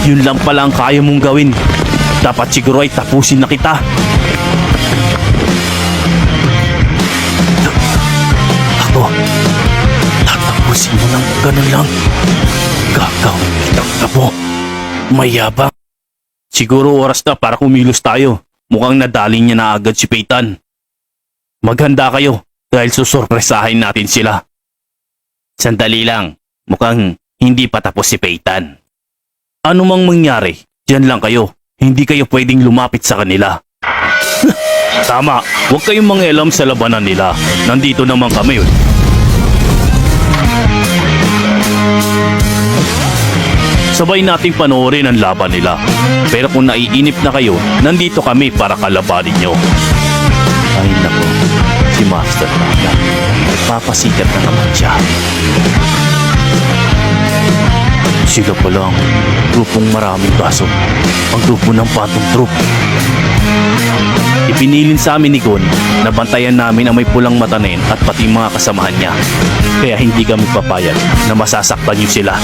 Yun lang pala ang kaya mong gawin. Dapat siguro ay tapusin na kita. Ako, tatapusin mo ng ganun lang. Gagawin kitang tabo. Mayabang. Siguro oras na para kumilos tayo. Mukhang nadali niya na agad si Peyton. Maghanda kayo dahil susurpresahin natin sila. Sandali lang. Mukhang hindi pa tapos si Peyton. Ano mang mangyari, diyan lang kayo. Hindi kayo pwedeng lumapit sa kanila. Tama, huwag kayong mangialam sa labanan nila. Nandito naman kami. Sabay nating panoorin ang laban nila. Pero kung naiinip na kayo, nandito kami para kalabanin nyo. Ay nako, si Master Naga. Nagpapasikat na naman siya. Sila pala ang grupong maraming baso. Ang grupo ng Phantom Troop. Ipinilin sa amin ni Gon na bantayan namin ang may pulang matanin at pati mga kasamahan niya. Kaya hindi kami papayag na masasaktan niyo sila.